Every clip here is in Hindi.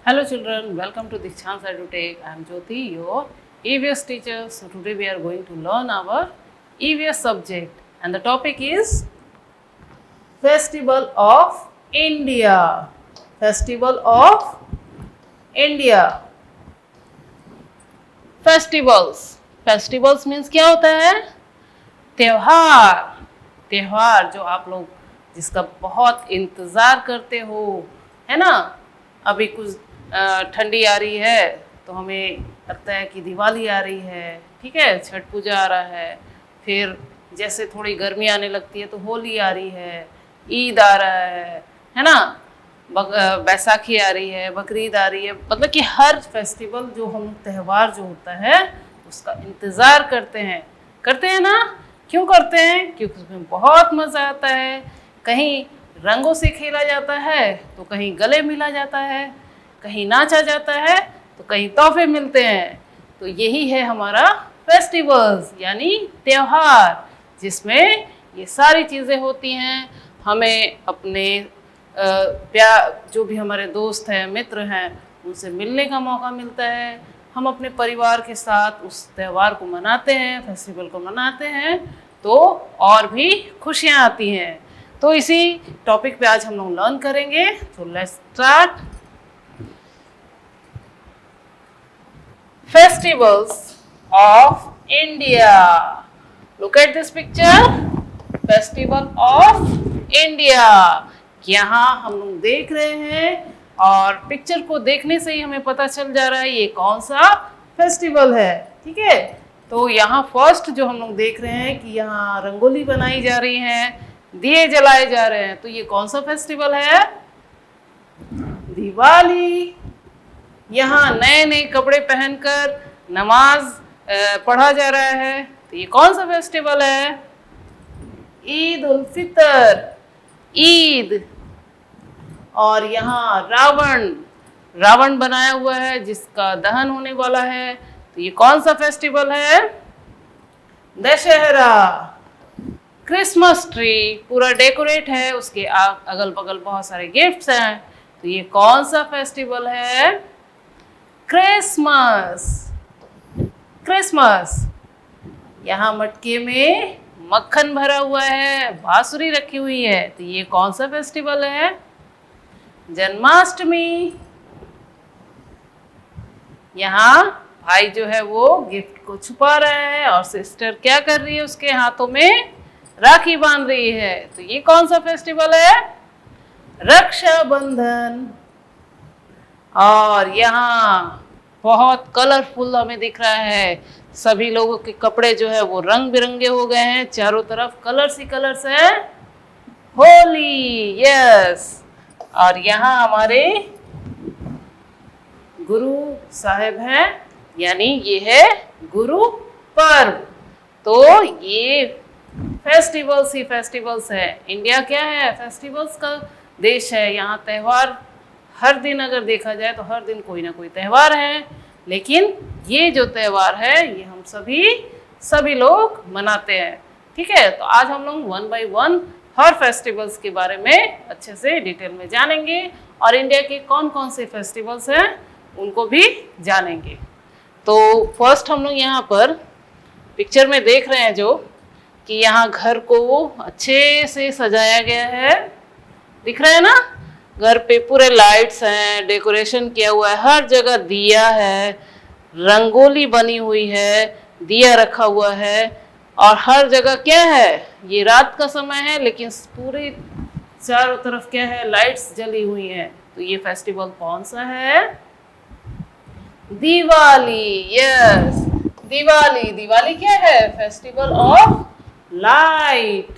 Hello children, welcome to Dikshant EduTech. I am Jyoti, your EVS teacher. So today we are going to learn our EVS subject and the topic is Festival of India. Festival of India. Festivals means क्या होता है? त्योहार जो आप लोग जिसका बहुत इंतज़ार करते हो, है ना? अभी कुछ ठंडी आ रही है तो हमें लगता है कि दिवाली आ रही है, ठीक है, छठ पूजा आ रहा है, फिर जैसे थोड़ी गर्मी आने लगती है तो होली आ रही है, ईद आ रहा है ना, बैसाखी आ रही है, बकरीद आ रही है। मतलब कि हर फेस्टिवल जो हम त्यौहार जो होता है उसका इंतज़ार करते हैं ना। क्यों करते हैं? क्योंकि उसमें बहुत मज़ा आता है। कहीं रंगों से खेला जाता है तो कहीं गले मिला जाता है, कहीं नाचा जाता है तो कहीं तोहफे मिलते हैं। तो यही है हमारा फेस्टिवल्स यानी त्योहार, जिसमें ये सारी चीज़ें होती हैं। हमें अपने जो भी हमारे दोस्त हैं, मित्र हैं, उनसे मिलने का मौका मिलता है। हम अपने परिवार के साथ उस त्यौहार को मनाते हैं, फेस्टिवल को मनाते हैं, तो और भी खुशियाँ आती हैं। तो इसी टॉपिक पे आज हम लोग लर्न करेंगे। तो let's start. Festivals of India. Look at this picture, festival of India. यहाँ हम लोग देख रहे हैं और पिक्चर को देखने से ही हमें पता चल जा रहा है ये कौन सा फेस्टिवल है, ठीक है। तो यहाँ फर्स्ट जो हम लोग देख रहे हैं कि यहाँ रंगोली बनाई जा रही है, दिए जलाए जा रहे हैं। तो ये कौन सा फेस्टिवल है? दिवाली। यहाँ नए नए कपड़े पहनकर नमाज पढ़ा जा रहा है। तो ये कौन सा फेस्टिवल है? ईद उल फितर, ईद। और यहाँ रावण बनाया हुआ है जिसका दहन होने वाला है। तो ये कौन सा फेस्टिवल है? दशहरा। क्रिसमस ट्री पूरा डेकोरेट है, उसके अगल बगल बहुत सारे गिफ्ट्स हैं। तो ये कौन सा फेस्टिवल है? क्रिसमस। यहाँ मटके में मक्खन भरा हुआ है, बांसुरी रखी हुई है। तो ये कौन सा फेस्टिवल है? जन्माष्टमी। यहाँ भाई जो है वो गिफ्ट को छुपा रहा है और सिस्टर क्या कर रही है? उसके हाथों में राखी बांध रही है। तो ये कौन सा फेस्टिवल है? रक्षाबंधन। और यहाँ बहुत कलरफुल हमें दिख रहा है। सभी लोगों के कपड़े जो है वो रंग बिरंगे हो गए हैं, चारों तरफ कलर्स ही कलर्स है। होली, यस। और यहाँ हमारे गुरु साहेब हैं, यानी ये है गुरु पर्व। तो ये फेस्टिवल्स ही फेस्टिवल्स है। इंडिया क्या है? फेस्टिवल्स का देश है। यहाँ त्यौहार हर दिन अगर देखा जाए तो हर दिन कोई ना कोई त्यौहार है, लेकिन ये जो त्यौहार है ये हम सभी लोग मनाते हैं, ठीक है। तो आज हम लोग 1 by 1 हर फेस्टिवल्स के बारे में अच्छे से डिटेल में जानेंगे और इंडिया के कौन कौन से फेस्टिवल्स हैं उनको भी जानेंगे। तो फर्स्ट हम लोग यहाँ पर पिक्चर में देख रहे हैं जो कि यहाँ घर को अच्छे से सजाया गया है, दिख रहा है ना। घर पे पूरे लाइट्स हैं, डेकोरेशन किया हुआ है, हर जगह दिया है, रंगोली बनी हुई है, दिया रखा हुआ है। और हर जगह क्या है? ये रात का समय है लेकिन पूरे चारों तरफ क्या है? लाइट्स जली हुई हैं। तो ये फेस्टिवल कौन सा है? दिवाली, यस। दिवाली क्या है? Festival of light.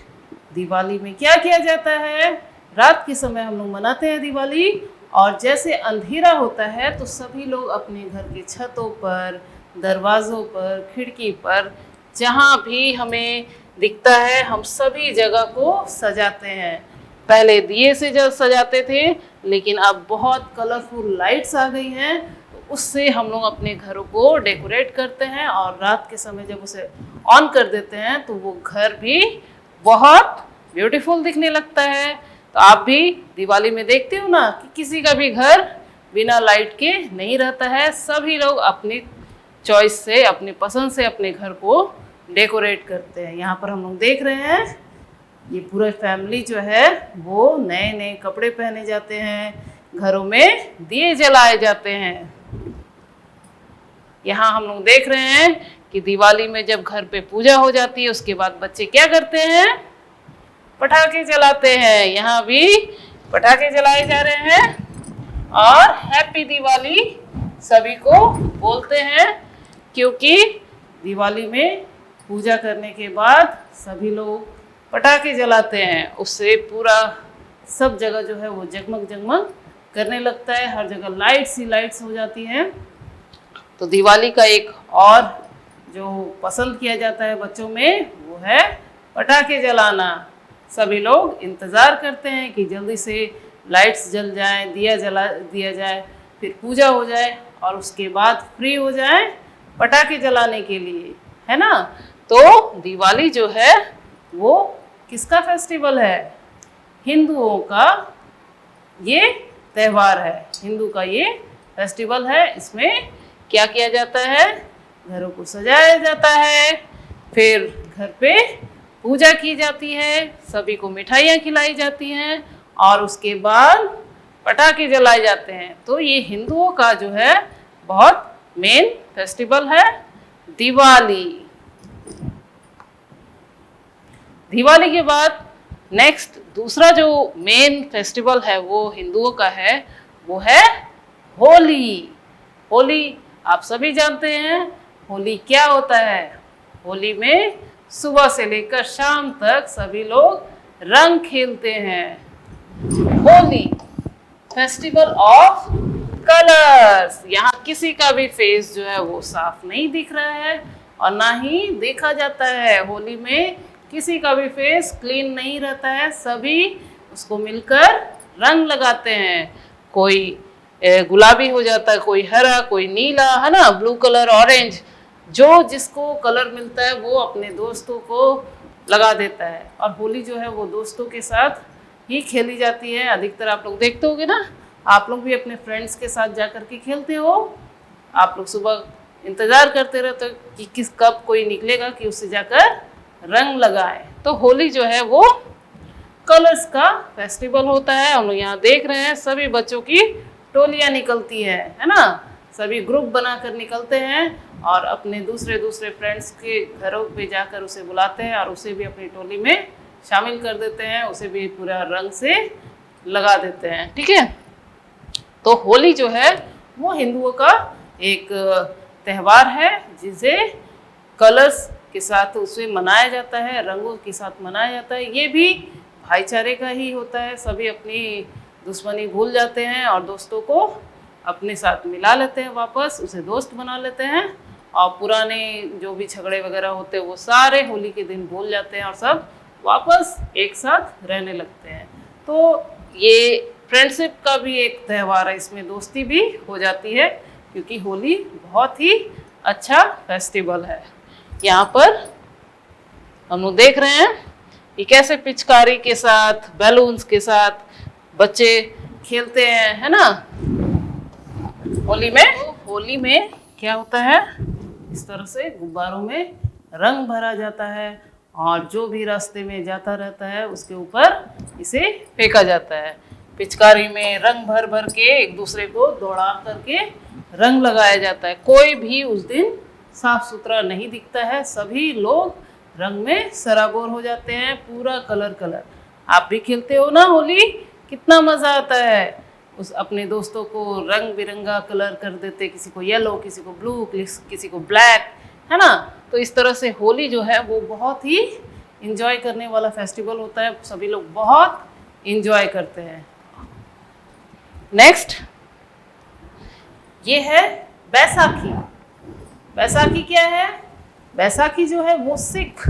दिवाली में क्या किया जाता है? रात के समय हम लोग मनाते हैं दिवाली, और जैसे अंधेरा होता है तो सभी लोग अपने घर के छतों पर, दरवाज़ों पर, खिड़की पर, जहाँ भी हमें दिखता है हम सभी जगह को सजाते हैं। पहले दिए से जब सजाते थे, लेकिन अब बहुत कलरफुल लाइट्स आ गई हैं, तो उससे हम लोग अपने घरों को डेकोरेट करते हैं और रात के समय जब उसे ऑन कर देते हैं तो वो घर भी बहुत ब्यूटीफुल दिखने लगता है। तो आप भी दिवाली में देखते हो ना कि किसी का भी घर बिना लाइट के नहीं रहता है। सभी लोग अपनी चॉइस से, अपनी पसंद से अपने घर को डेकोरेट करते हैं। यहाँ पर हम लोग देख रहे हैं ये पूरा फैमिली जो है वो नए नए कपड़े पहने जाते हैं, घरों में दिए जलाए जाते हैं। यहाँ हम लोग देख रहे हैं कि दिवाली में जब घर पे पूजा हो जाती है उसके बाद बच्चे क्या करते हैं, पटाखे जलाते हैं। यहाँ भी पटाखे जलाए जा रहे हैं और हैप्पी दिवाली सभी को बोलते हैं, क्योंकि दिवाली में पूजा करने के बाद सभी लोग पटाखे जलाते हैं। उससे पूरा सब जगह जो है वो जगमग जगमग करने लगता है, हर जगह लाइट्स ही लाइट्स हो जाती हैं। तो दिवाली का एक और जो पसंद किया जाता है बच्चों में वो है पटाखे जलाना। सभी लोग इंतज़ार करते हैं कि जल्दी से लाइट्स जल जाए, दिया जाए, फिर पूजा हो जाए और उसके बाद फ्री हो जाए पटाखे जलाने के लिए, है ना। तो दिवाली जो है वो किसका फेस्टिवल है, हिंदुओं का ये त्यौहार है, हिंदू का ये फेस्टिवल है। इसमें क्या किया जाता है, घरों को सजाया जाता है, फिर घर पे पूजा की जाती है, सभी को मिठाइयाँ खिलाई जाती हैं और उसके बाद पटाखे जलाए जाते हैं। तो ये हिंदुओं का जो है बहुत मेन फेस्टिवल है दिवाली। दिवाली के बाद नेक्स्ट दूसरा जो मेन फेस्टिवल है वो हिंदुओं का है, वो है होली। होली आप सभी जानते हैं होली क्या होता है। होली में सुबह से लेकर शाम तक सभी लोग रंग खेलते हैं। Holi festival of colours. यहाँ किसी का भी फेस जो है वो साफ नहीं दिख रहा है और ना ही देखा जाता है। होली में किसी का भी फेस क्लीन नहीं रहता है, सभी उसको मिलकर रंग लगाते हैं। कोई गुलाबी हो जाता है, कोई हरा, कोई नीला, है ना, ब्लू कलर, ऑरेंज, जो जिसको कलर मिलता है वो अपने दोस्तों को लगा देता है। और होली जो है वो दोस्तों के साथ ही खेली जाती है। अधिकतर आप लोग देखते होंगे ना, आप लोग भी अपने फ्रेंड्स के साथ जा कर के खेलते हो। आप लोग सुबह इंतज़ार करते रहते हो कि कब कोई निकलेगा कि उससे जाकर रंग लगाए। तो होली जो है वो कलर्स का फेस्टिवल होता है। हम लोग यहाँ देख रहे हैं सभी बच्चों की टोलियाँ निकलती है ना, सभी ग्रुप बनाकर निकलते हैं और अपने दूसरे फ्रेंड्स के घरों पे जाकर उसे बुलाते हैं और उसे भी अपनी टोली में शामिल कर देते हैं, उसे भी पूरा रंग से लगा देते हैं। ठीक है, तो होली जो है वो हिंदुओं का एक त्यौहार है जिसे कलर्स के साथ उसे मनाया जाता है, रंगों के साथ मनाया जाता है। ये भी भाईचारे का ही होता है, सभी अपनी दुश्मनी भूल जाते हैं और दोस्तों को अपने साथ मिला लेते हैं, वापस उसे दोस्त बना लेते हैं और पुराने जो भी झगड़े वगैरह होते हैं वो सारे होली के दिन भूल जाते हैं और सब वापस एक साथ रहने लगते हैं। तो ये फ्रेंडशिप का भी एक त्यौहार है, इसमें दोस्ती भी हो जाती है क्योंकि होली बहुत ही अच्छा फेस्टिवल है। यहाँ पर हम लोग देख रहे हैं कि कैसे पिचकारी के साथ, बैलून्स के साथ बच्चे खेलते हैं, है ना। होली में क्या होता है, इस तरह से गुब्बारों में रंग भरा जाता है और जो भी रास्ते में जाता रहता है उसके ऊपर इसे फेंका जाता है। पिचकारी में रंग भर भर के एक दूसरे को दौड़ा करके रंग लगाया जाता है। कोई भी उस दिन साफ सुथरा नहीं दिखता है, सभी लोग रंग में सराबोर हो जाते हैं, पूरा कलर। आप भी खेलते हो ना होली, कितना मज़ा आता है। उस अपने दोस्तों को रंग बिरंगा कलर कर देते, किसी को येलो, किसी को ब्लू, किसी को ब्लैक, है ना। तो इस तरह से होली जो है वो बहुत ही इंजॉय करने वाला फेस्टिवल होता है, सभी लोग बहुत इंजॉय करते हैं। नेक्स्ट ये है बैसाखी। बैसाखी क्या है, बैसाखी जो है वो सिख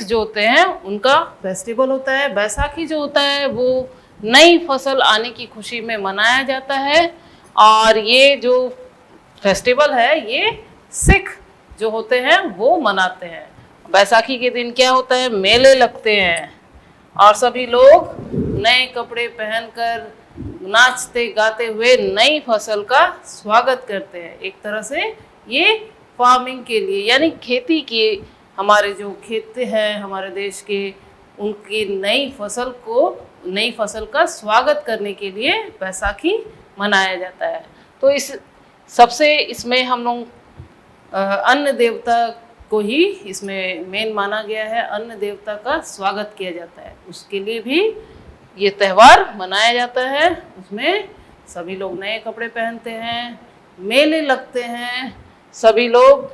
जो होते हैं उनका फेस्टिवल होता है। बैसाखी जो होता है वो नई फसल आने की खुशी में मनाया जाता है और ये जो फेस्टिवल है ये सिख जो होते हैं वो मनाते हैं। बैसाखी के दिन क्या होता है, मेले लगते हैं और सभी लोग नए कपड़े पहनकर नाचते गाते हुए नई फसल का स्वागत करते हैं। एक तरह से ये फार्मिंग के लिए यानी खेती की, हमारे जो खेत हैं हमारे देश के, उनकी नई फसल का स्वागत करने के लिए बैसाखी मनाया जाता है। तो इस सबसे इसमें हम लोग अन्न देवता को ही इसमें मेन माना गया है। अन्न देवता का स्वागत किया जाता है, उसके लिए भी ये त्यौहार मनाया जाता है। उसमें सभी लोग नए कपड़े पहनते हैं, मेले लगते हैं, सभी लोग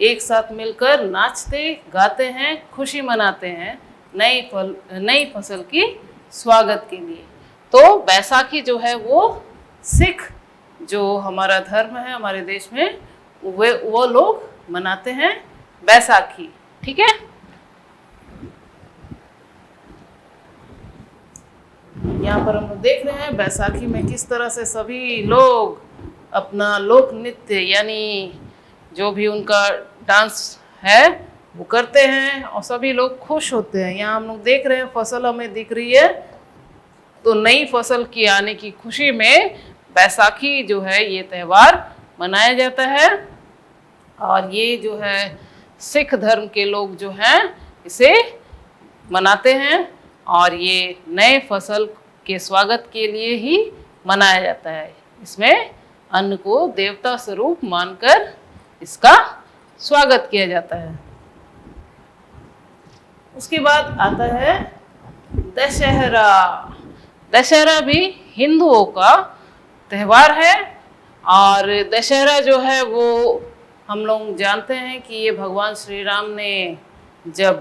एक साथ मिलकर नाचते गाते हैं, खुशी मनाते हैं नई फसल की स्वागत के लिए। तो बैसाखी जो है वो सिख जो हमारा धर्म है हमारे देश में, वो लोग मनाते हैं बैसाखी। ठीक है, यहाँ पर हम लोग देख रहे हैं बैसाखी में किस तरह से सभी लोग अपना लोक नृत्य यानी जो भी उनका डांस है वो करते हैं और सभी लोग खुश होते हैं। यहाँ हम लोग देख रहे हैं फसल हमें दिख रही है, तो नई फसल की आने की खुशी में बैसाखी जो है ये त्यौहार मनाया जाता है। और ये जो है सिख धर्म के लोग जो हैं इसे मनाते हैं और ये नए फसल के स्वागत के लिए ही मनाया जाता है। इसमें अन्न को देवता स्वरूप मानकर इसका स्वागत किया जाता है। उसके बाद आता है दशहरा। दशहरा भी हिंदुओं का त्यौहार है और दशहरा जो है वो हम लोग जानते हैं कि ये भगवान श्री राम ने जब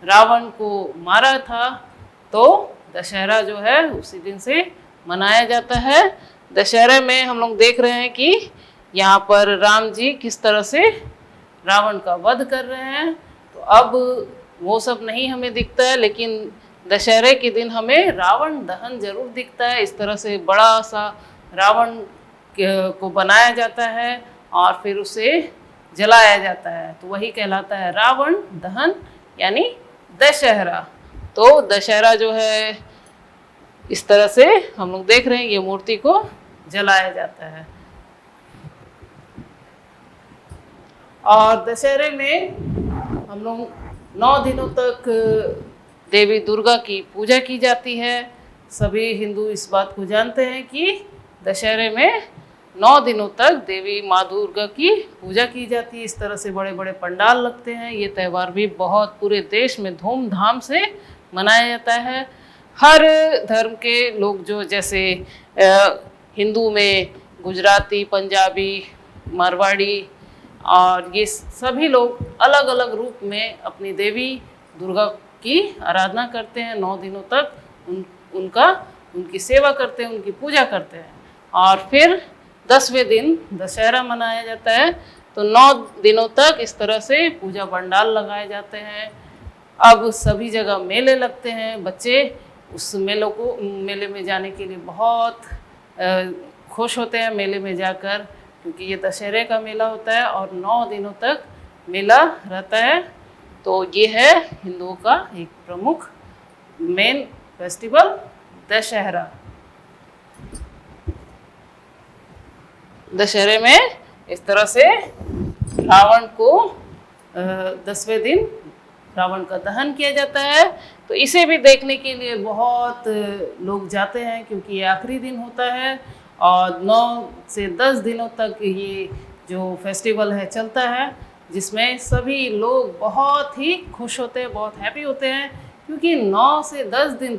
रावण को मारा था तो दशहरा जो है उसी दिन से मनाया जाता है। दशहरे में हम लोग देख रहे हैं कि यहाँ पर राम जी किस तरह से रावण का वध कर रहे हैं। तो अब वो सब नहीं हमें दिखता है, लेकिन दशहरे के दिन हमें रावण दहन जरूर दिखता है। इस तरह से बड़ा सा रावण को बनाया जाता है और फिर उसे जलाया जाता है, तो वही कहलाता है रावण दहन यानी दशहरा। तो दशहरा जो है इस तरह से हम लोग देख रहे हैं, ये मूर्ति को जलाया जाता है। और दशहरे में हम लोग 9 दिनों तक देवी दुर्गा की पूजा की जाती है। सभी हिंदू इस बात को जानते हैं कि दशहरे में 9 दिनों तक देवी माँ दुर्गा की पूजा की जाती है। इस तरह से बड़े बड़े पंडाल लगते हैं। ये त्यौहार भी बहुत पूरे देश में धूमधाम से मनाया जाता है। हर धर्म के लोग जो जैसे हिंदू में गुजराती, पंजाबी, मारवाड़ी और ये सभी लोग अलग अलग रूप में अपनी देवी दुर्गा की आराधना करते हैं। 9 दिनों तक उनकी सेवा करते हैं, उनकी पूजा करते हैं और फिर 10वें दिन दशहरा मनाया जाता है। तो 9 दिनों तक इस तरह से पूजा पंडाल लगाए जाते हैं। अब सभी जगह मेले लगते हैं। बच्चे उस मेले में जाने के लिए बहुत खुश होते हैं मेले में जाकर, क्योंकि ये दशहरे का मेला होता है और 9 दिनों तक मेला रहता है। तो ये है हिंदुओं का एक प्रमुख मेन फेस्टिवल दशहरा। दशहरे में इस तरह से रावण को 10वें दिन रावण का दहन किया जाता है। तो इसे भी देखने के लिए बहुत लोग जाते हैं, क्योंकि ये आखिरी दिन होता है और 9 से 10 दिनों तक ये जो फेस्टिवल है चलता है, जिसमें सभी लोग बहुत ही खुश होते हैं, बहुत हैप्पी होते हैं। क्योंकि 9 से 10 दिन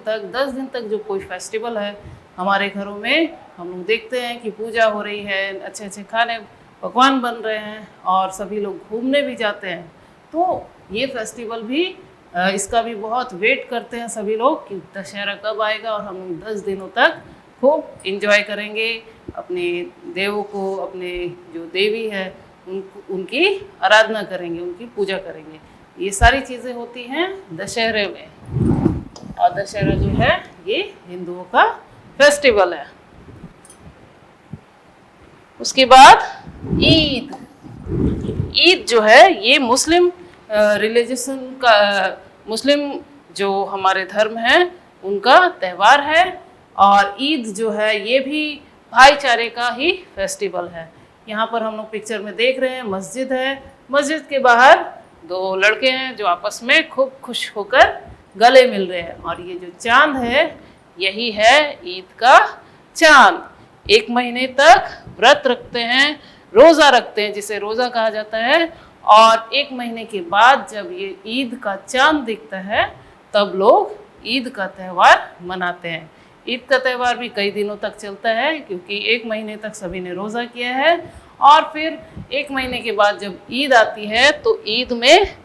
तक जो कोई फेस्टिवल है हमारे घरों में हम लोग देखते हैं कि पूजा हो रही है, अच्छे अच्छे खाने पकवान बन रहे हैं और सभी लोग घूमने भी जाते हैं। तो ये फेस्टिवल भी इसका भी बहुत वेट करते हैं सभी लोग कि दशहरा कब आएगा और हम लोग 10 दिनों तक खूब इंजॉय करेंगे, अपने देवों को, अपने जो देवी है उनकी आराधना करेंगे, उनकी पूजा करेंगे। ये सारी चीज़ें होती हैं दशहरे में। और दशहरा जो है ये हिंदुओं का फेस्टिवल है। उसके बाद ईद जो है ये मुस्लिम रिलीजन का, मुस्लिम जो हमारे धर्म है उनका त्यौहार है और ईद जो है ये भी भाईचारे का ही फेस्टिवल है। यहाँ पर हम लोग पिक्चर में देख रहे हैं मस्जिद है, मस्जिद के बाहर दो लड़के हैं जो आपस में खूब खुश होकर गले मिल रहे हैं। और ये जो चांद है यही है ईद का चांद। 1 महीने तक व्रत रखते हैं, रोज़ा रखते हैं जिसे रोज़ा कहा जाता है, और 1 महीने के बाद जब ये ईद का चांद दिखता है तब लोग ईद का त्यौहार मनाते हैं। ईद का त्यौहार भी कई दिनों तक चलता है क्योंकि 1 महीने तक सभी ने रोज़ा किया है, और फिर 1 महीने के बाद जब ईद आती है तो ईद में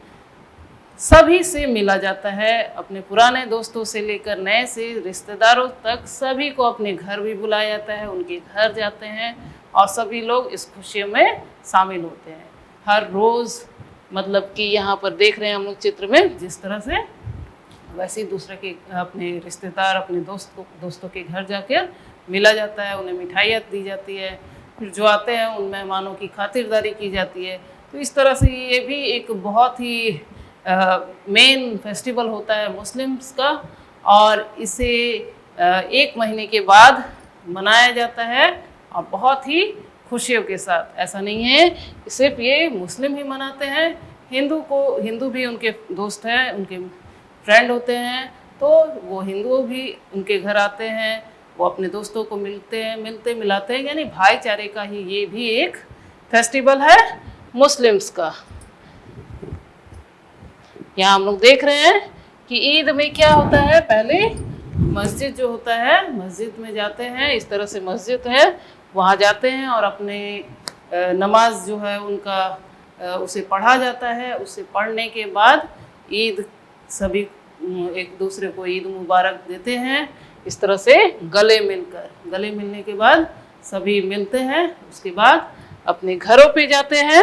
सभी से मिला जाता है, अपने पुराने दोस्तों से लेकर नए से रिश्तेदारों तक सभी को अपने घर भी बुलाया जाता है, उनके घर जाते हैं और सभी लोग इस खुशियों में शामिल होते हैं। हर रोज़ मतलब कि यहाँ पर देख रहे हैं हम लोग चित्र में जिस तरह से, वैसे ही दूसरे के अपने रिश्तेदार अपने दोस्तों के घर जाकर मिला जाता है, उन्हें मिठाइयाँ दी जाती है, फिर जो आते हैं उन मेहमानों की खातिरदारी की जाती है। तो इस तरह से ये भी एक बहुत ही मेन फेस्टिवल होता है मुस्लिम्स का, और इसे 1 महीने के बाद मनाया जाता है और बहुत ही खुशियों के साथ। ऐसा नहीं है कि सिर्फ ये मुस्लिम ही मनाते हैं, हिंदू भी उनके दोस्त हैं, उनके फ्रेंड होते हैं, तो वो हिंदू भी उनके घर आते हैं, वो अपने दोस्तों को मिलते मिलाते हैं, यानी भाईचारे का ही ये भी एक फेस्टिवल है मुस्लिम्स का। यहाँ हम लोग देख रहे हैं कि ईद में क्या होता है, पहले मस्जिद जो होता है मस्जिद में जाते हैं, इस तरह से मस्जिद है वहाँ जाते हैं और अपने नमाज जो है उनका उसे पढ़ा जाता है। उसे पढ़ने के बाद ईद सभी एक दूसरे को ईद मुबारक देते हैं, इस तरह से गले मिलने के बाद सभी मिलते हैं। उसके बाद अपने घरों पे जाते हैं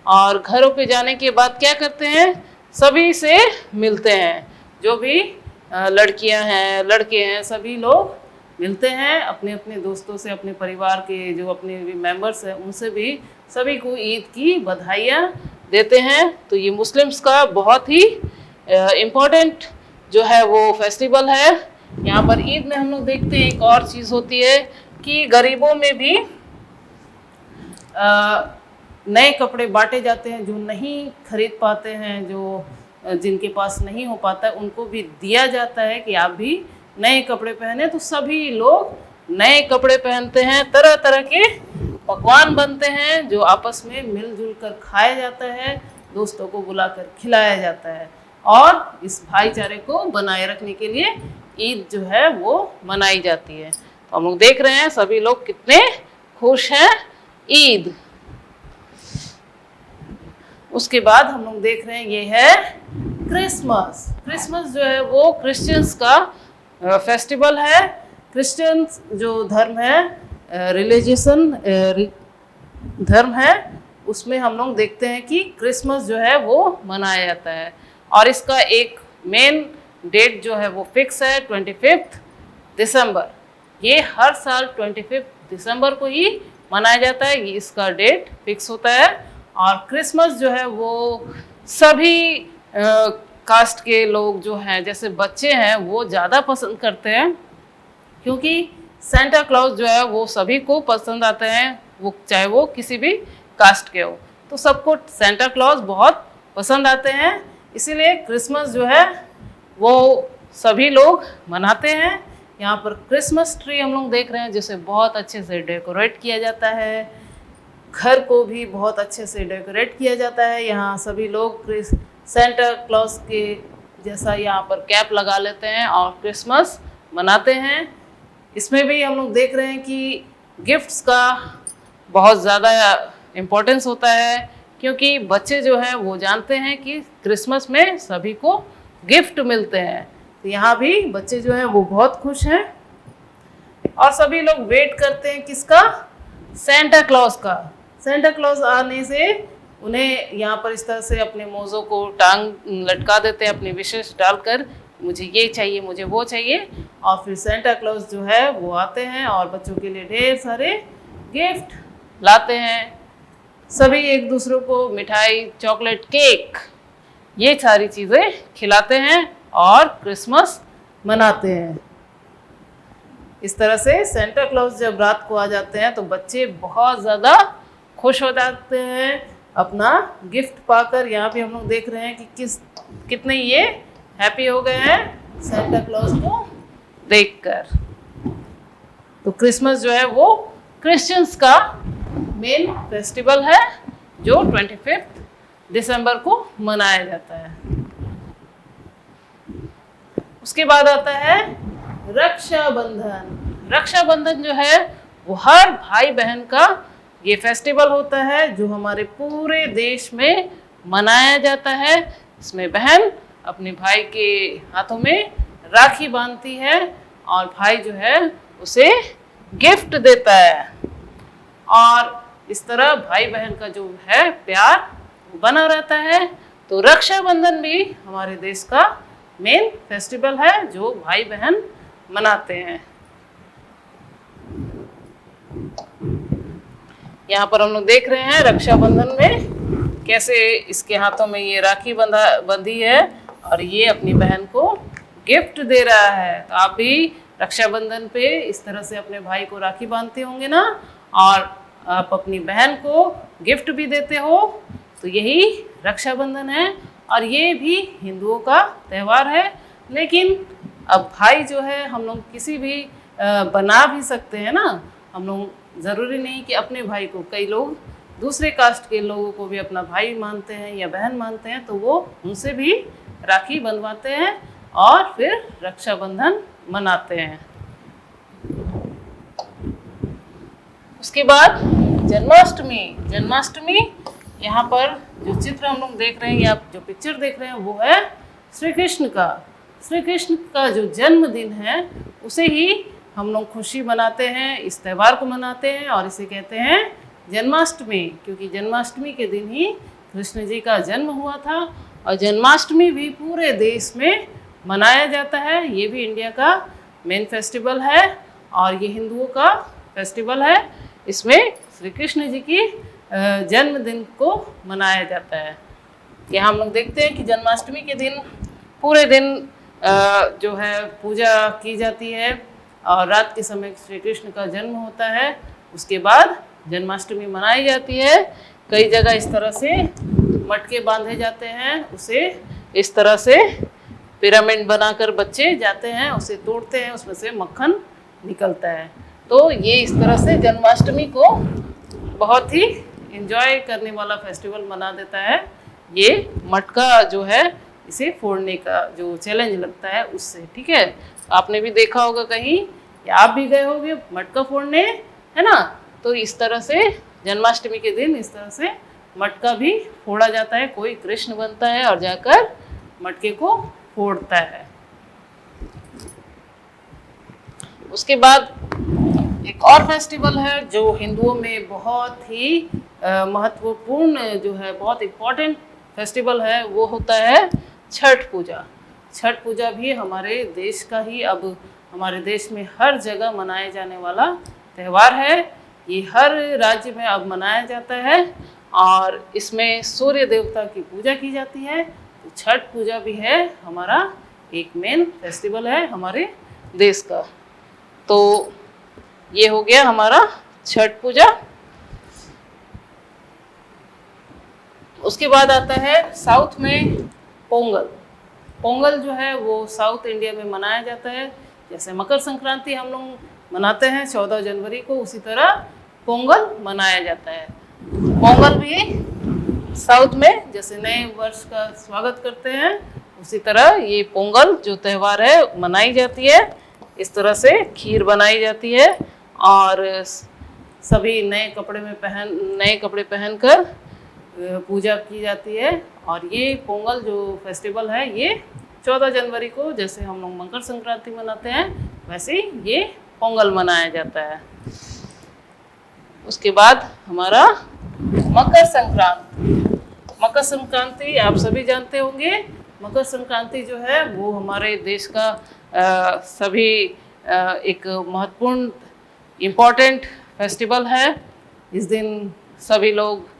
और घरों पे जाने के बाद क्या करते हैं, सभी से मिलते हैं, जो भी लड़कियां हैं लड़के हैं सभी लोग मिलते हैं अपने अपने दोस्तों से, अपने परिवार के जो अपने भी मेंबर्स हैं उनसे भी सभी को ईद की बधाइयाँ देते हैं। तो ये मुस्लिम्स का बहुत ही इम्पोर्टेंट जो है वो फेस्टिवल है। यहाँ पर ईद में हम लोग देखते हैं एक और चीज़ होती है कि गरीबों में भी नए कपड़े बांटे जाते हैं, जो नहीं खरीद पाते हैं, जो जिनके पास नहीं हो पाता है उनको भी दिया जाता है कि आप भी नए कपड़े पहने। तो सभी लोग नए कपड़े पहनते हैं, तरह तरह के पकवान बनते हैं जो आपस में मिलजुल कर खाया जाता है, दोस्तों को बुलाकर खिलाया जाता है, और इस भाईचारे को बनाए रखने के लिए ईद जो है वो मनाई जाती है। तो हम लोग देख रहे हैं सभी लोग कितने खुश हैं ईद। उसके बाद हम लोग देख रहे हैं ये है क्रिसमस। क्रिसमस जो है वो क्रिश्चियंस का फेस्टिवल है। क्रिश्चियंस जो धर्म है, रिलीजियसन धर्म है, उसमें हम लोग देखते हैं कि क्रिसमस जो है वो मनाया जाता है, और इसका एक मेन डेट जो है वो फिक्स है 25 दिसंबर। ये हर साल 25 दिसंबर को ही मनाया जाता है, ये इसका डेट फिक्स होता है। और क्रिसमस जो है वो सभी कास्ट के लोग जो हैं, जैसे बच्चे हैं, वो ज़्यादा पसंद करते हैं, क्योंकि सेंटा क्लॉज जो है वो सभी को पसंद आते हैं, वो चाहे वो किसी भी कास्ट के हो, तो सबको सेंटा क्लॉज बहुत पसंद आते हैं। इसीलिए क्रिसमस जो है वो सभी लोग मनाते हैं। यहाँ पर क्रिसमस ट्री हम लोग देख रहे हैं जिसे बहुत अच्छे से डेकोरेट किया जाता है, घर को भी बहुत अच्छे से डेकोरेट किया जाता है। यहाँ सभी लोग सेंटा क्लॉज के जैसा यहाँ पर कैप लगा लेते हैं और क्रिसमस मनाते हैं। इसमें भी हम लोग देख रहे हैं कि गिफ्ट्स का बहुत ज़्यादा इम्पोर्टेंस होता है, क्योंकि बच्चे जो हैं वो जानते हैं कि क्रिसमस में सभी को गिफ्ट मिलते हैं। तो यहाँ भी बच्चे जो हैं वो बहुत खुश हैं और सभी लोग वेट करते हैं किसका, सेंटा क्लॉज का। सेंटा क्लॉज आने से उन्हें यहाँ पर इस तरह से अपने मोज़ों को टांग लटका देते हैं, अपनी विशेष डालकर, मुझे ये चाहिए, मुझे वो चाहिए, और फिर सेंटा क्लॉज जो है वो आते हैं और बच्चों के लिए ढेर सारे गिफ्ट लाते हैं। सभी एक दूसरे को मिठाई, चॉकलेट, केक, ये सारी चीज़ें खिलाते हैं और क्रिसमस मनाते हैं। इस तरह से सेंटा क्लॉज जब रात को आ जाते हैं तो बच्चे बहुत ज़्यादा खुश हो जाते हैं अपना गिफ्ट पाकर। यहाँ पे हम लोग देख रहे हैं कि कितने ये हैप्पी हो गए हैं सेंटा क्लॉज को देखकर। तो क्रिसमस जो है वो क्रिश्चियंस का मेन फेस्टिवल है जो 25 दिसंबर को मनाया जाता है। उसके बाद आता है रक्षाबंधन। रक्षाबंधन जो है वो हर भाई बहन का ये फेस्टिवल होता है जो हमारे पूरे देश में मनाया जाता है। इसमें बहन अपने भाई के हाथों में राखी बांधती है और भाई जो है उसे गिफ्ट देता है, और इस तरह भाई बहन का जो है प्यार बना रहता है। तो रक्षाबंधन भी हमारे देश का मेन फेस्टिवल है जो भाई बहन मनाते हैं। यहाँ पर हम लोग देख रहे हैं रक्षाबंधन में कैसे इसके हाथों में ये राखी बंधी है और ये अपनी बहन को गिफ्ट दे रहा है। तो आप भी रक्षाबंधन पे इस तरह से अपने भाई को राखी बांधते होंगे ना, और आप अपनी बहन को गिफ्ट भी देते हो। तो यही रक्षाबंधन है और ये भी हिंदुओं का त्यौहार है। लेकिन अब भाई जो है हम लोग किसी भी बना भी सकते हैं ना, हम लोग ज़रूरी नहीं कि अपने भाई को, कई लोग दूसरे कास्ट के लोगों को भी अपना भाई मानते हैं या बहन मानते हैं, तो वो उनसे भी राखी बंधवाते हैं और फिर रक्षाबंधन मनाते हैं। उसके बाद जन्माष्टमी। जन्माष्टमी यहाँ पर जो चित्र हम लोग देख रहे हैं या आप जो पिक्चर देख रहे हैं वो है श्री कृष्ण का। श्री कृष्ण का जो जन्मदिन है उसे ही हम लोग खुशी मनाते हैं, इस त्यौहार को मनाते हैं और इसे कहते हैं जन्माष्टमी, क्योंकि जन्माष्टमी के दिन ही कृष्ण जी का जन्म हुआ था। और जन्माष्टमी भी पूरे देश में मनाया जाता है। ये भी इंडिया का मेन फेस्टिवल है और ये हिंदुओं का फेस्टिवल है। इसमें श्री कृष्ण जी की जन्मदिन को मनाया जाता है। यहाँ हम लोग देखते हैं कि जन्माष्टमी के दिन पूरे दिन जो है पूजा की जाती है और रात के समय श्री कृष्ण का जन्म होता है। उसके बाद जन्माष्टमी मनाई जाती है। कई जगह इस तरह से मटके बांधे जाते हैं, उसे इस तरह से पिरामिड बनाकर बच्चे जाते हैं, उसे तोड़ते हैं, उसमें से मक्खन निकलता है। तो ये इस तरह से जन्माष्टमी को बहुत ही एंजॉय करने वाला फेस्टिवल मना देता है। ये मटका जो है इसे फोड़ने का जो चैलेंज लगता है उससे, ठीक है। आपने भी देखा होगा कहीं या आप भी गए होंगे मटका फोड़ने, है ना। तो इस तरह से जन्माष्टमी के दिन इस तरह से मटका भी फोड़ा जाता है। कोई कृष्ण बनता है और जाकर मटके को फोड़ता है। उसके बाद एक और फेस्टिवल है जो हिंदुओं में बहुत ही महत्वपूर्ण जो है, बहुत इम्पोर्टेंट फेस्टिवल है, वो होता है छठ पूजा। छठ पूजा भी हमारे देश का ही, अब हमारे देश में हर जगह मनाए जाने वाला त्यौहार है। ये हर राज्य में अब मनाया जाता है और इसमें सूर्य देवता की पूजा की जाती है। तो छठ पूजा भी है हमारा एक मेन फेस्टिवल है हमारे देश का। तो ये हो गया हमारा छठ पूजा। उसके बाद आता है साउथ में पोंगल। पोंगल जो है वो साउथ इंडिया में मनाया जाता है। जैसे मकर संक्रांति हम लोग मनाते हैं 14 जनवरी को, उसी तरह पोंगल मनाया जाता है। पोंगल भी साउथ में जैसे नए वर्ष का स्वागत करते हैं, उसी तरह ये पोंगल जो त्यौहार है मनाई जाती है। इस तरह से खीर बनाई जाती है और सभी नए कपड़े पहनकर पूजा की जाती है। और ये पोंगल जो फेस्टिवल है ये 14 जनवरी को, जैसे हम लोग मकर संक्रांति मनाते हैं वैसे ही ये पोंगल मनाया जाता है। उसके बाद हमारा मकर संक्रांति। मकर संक्रांति आप सभी जानते होंगे। मकर संक्रांति जो है वो हमारे देश का सभी एक महत्वपूर्ण इम्पॉर्टेंट फेस्टिवल है। इस दिन सभी लोग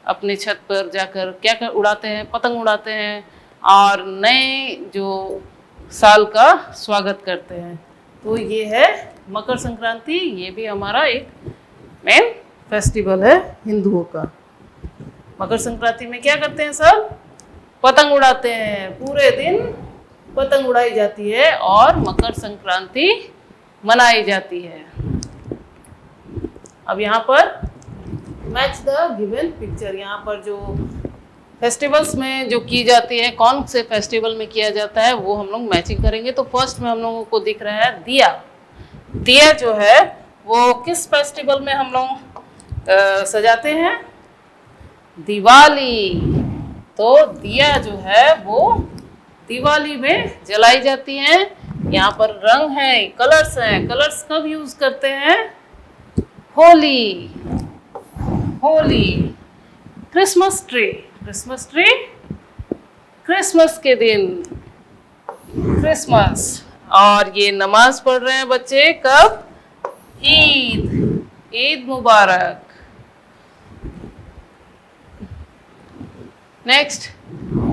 अपने छत पर जाकर क्या उड़ाते हैं, पतंग उड़ाते हैं और नए जो साल का स्वागत करते हैं। तो ये है मकर संक्रांति ये भी हमारा एक मेन फेस्टिवल है हिंदुओं का। मकर संक्रांति में क्या करते हैं सब? पतंग उड़ाते हैं, पूरे दिन पतंग उड़ाई जाती है और मकर संक्रांति मनाई जाती है। अब यहाँ पर मैच द गिवन पिक्चर, यहाँ पर जो फेस्टिवल्स में जो की जाती है, कौन से फेस्टिवल में किया जाता है वो हम लोग मैचिंग करेंगे। तो फर्स्ट में हम लोगों को दिख रहा है दिया। दिया जो है वो किस फेस्टिवल में हम लोग सजाते हैं? दिवाली। तो दिया जो है वो दिवाली में जलाई जाती हैं। यहाँ पर रंग है, कलर्स हैं। कलर्स कब यूज करते हैं? Holi. Holi. Christmas tree. Christmas tree Christmas के दिन, क्रिसमस। और ये नमाज पढ़ रहे हैं बच्चे कब? ईद। ईद मुबारक। Next,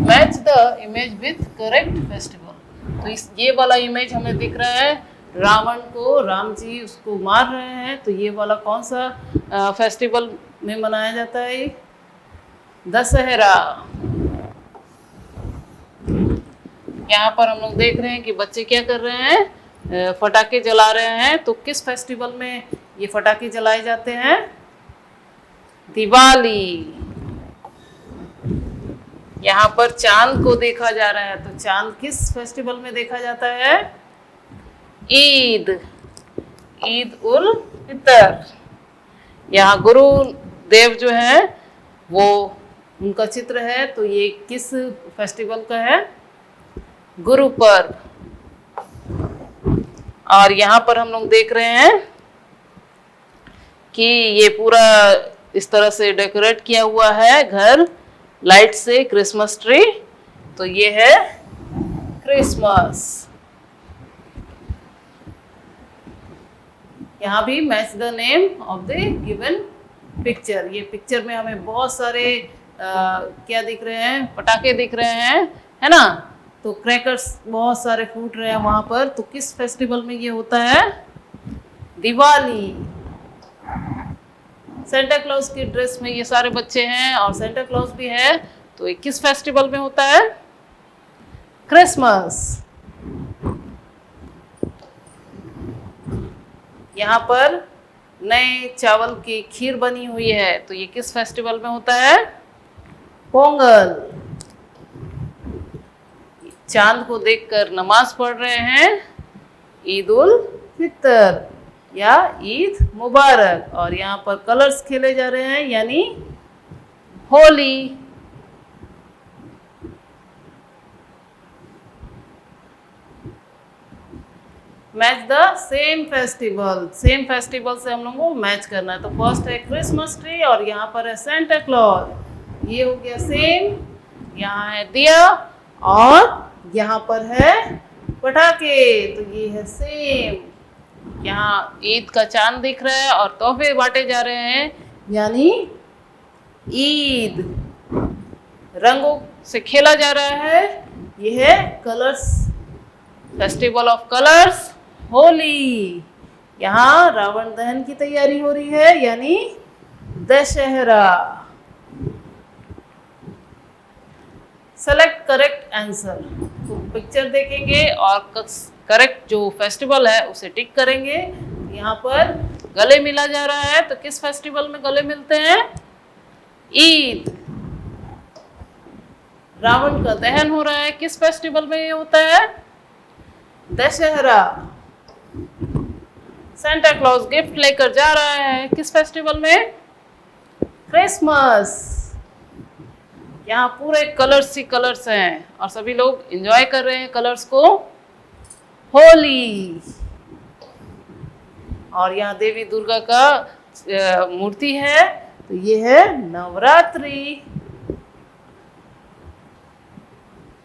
match the image with correct festival. तो ये वाला इमेज हमें दिख रहा है, रावण को, राम जी उसको मार रहे हैं। तो ये वाला कौन सा फेस्टिवल में मनाया जाता है? दशहरा। यहाँ पर हम लोग देख रहे हैं कि बच्चे क्या कर रहे हैं? फटाके जला रहे हैं। तो किस फेस्टिवल में ये फटाके जलाए जाते हैं? दिवाली। यहाँ पर चांद को देखा जा रहा है। तो चांद किस फेस्टिवल में देखा जाता है? ईद। ईद उल फितर। यहाँ गुरु देव जो है वो उनका चित्र है। तो ये किस फेस्टिवल का है? गुरु पर्व। और यहाँ पर हम लोग देख रहे हैं कि ये पूरा इस तरह से डेकोरेट किया हुआ है घर लाइट से, क्रिसमस ट्री। तो ये है क्रिसमस। यहाँ भी match the name of the given picture. ये पिक्चर में हमें बहुत सारे क्या दिख रहे हैं? पटाखे दिख रहे हैं, है ना? तो क्रैकर्स बहुत सारे फूट रहे हैं वहां पर। तो किस फेस्टिवल में ये होता है? दिवाली। सेंटा क्लॉज की ड्रेस में ये सारे बच्चे हैं और सेंटा क्लॉज भी है। तो ये किस फेस्टिवल में होता है? क्रिसमस। यहाँ पर नए चावल की खीर बनी हुई है। तो ये किस फेस्टिवल में होता है? पोंगल। चांद को देखकर नमाज पढ़ रहे हैं, ईद उल फितर या ईद मुबारक। और यहाँ पर कलर्स खेले जा रहे हैं यानी Holi. Match the same festival. Same festival से हम लोगों को मैच करना है। तो फर्स्ट है क्रिसमस ट्री और यहाँ पर है सेंटा क्लॉज। ये हो गया सेम। यहाँ है दिया और यहाँ पर है पटाखे। तो ये है सेम। यहाँ ईद का चांद दिख रहा है और तोहफे बांटे जा रहे हैं यानी ईद। रंगों से खेला जा रहा है। ये है colours, festival of colours, Holi. यहाँ रावण दहन की तैयारी हो रही है यानी दशहरा। Select correct answer. तो पिक्चर देखेंगे और करेक्ट जो फेस्टिवल है उसे टिक करेंगे। यहाँ पर गले मिला जा रहा है। तो किस फेस्टिवल में गले मिलते हैं? ईद। रावण का दहन हो रहा है, किस फेस्टिवल में ये होता है? दशहरा। सेंटा क्लॉज गिफ्ट लेकर जा रहा है, किस फेस्टिवल में? क्रिसमस। यहाँ पूरे कलर्स ही कलर्स हैं और सभी लोग एंजॉय कर रहे हैं कलर्स को। होली। और यहाँ देवी दुर्गा का मूर्ति है। तो ये है Navratri.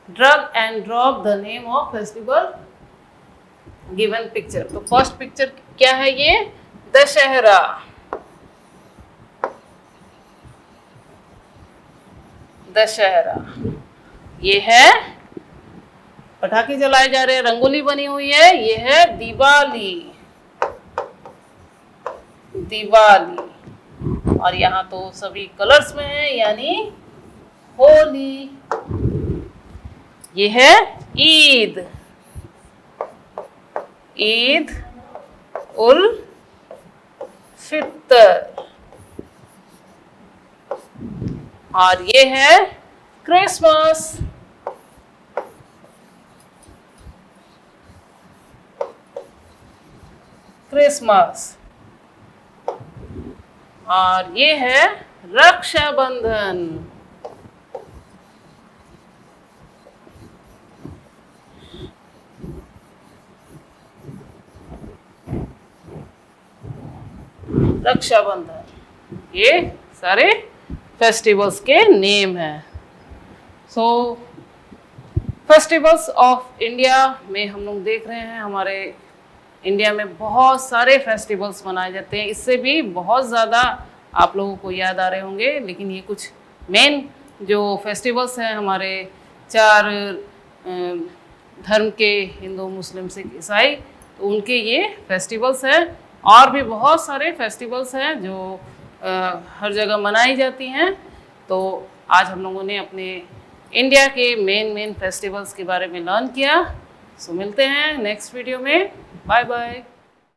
Drug and drop the name of festival given picture. तो फर्स्ट पिक्चर क्या है? ये दशहरा। दशहरा ये है, पटाखे जलाए जा रहे हैं, रंगोली बनी हुई है। ये है दिवाली। दिवाली। और यहाँ तो सभी कलर्स में है, यानी होली। ये है ईद, ईद उल फितर। और ये है क्रिसमस। क्रिसमस। और ये है रक्षाबंधन। रक्षाबंधन, ये सारे फेस्टिवल्स के नेम हैं। सो फेस्टिवल्स ऑफ इंडिया में हम लोग देख रहे हैं, हमारे इंडिया में बहुत सारे फेस्टिवल्स मनाए जाते हैं। इससे भी बहुत ज़्यादा आप लोगों को याद आ रहे होंगे, लेकिन ये कुछ मेन जो फेस्टिवल्स हैं हमारे 4 धर्म के, हिंदू, मुस्लिम, सिख, ईसाई, तो उनके ये फेस्टिवल्स हैं। और भी बहुत सारे फेस्टिवल्स हैं जो हर जगह मनाई जाती हैं। तो आज हम लोगों ने अपने इंडिया के मेन फेस्टिवल्स के बारे में लर्न किया। सो मिलते हैं नेक्स्ट वीडियो में। Bye bye.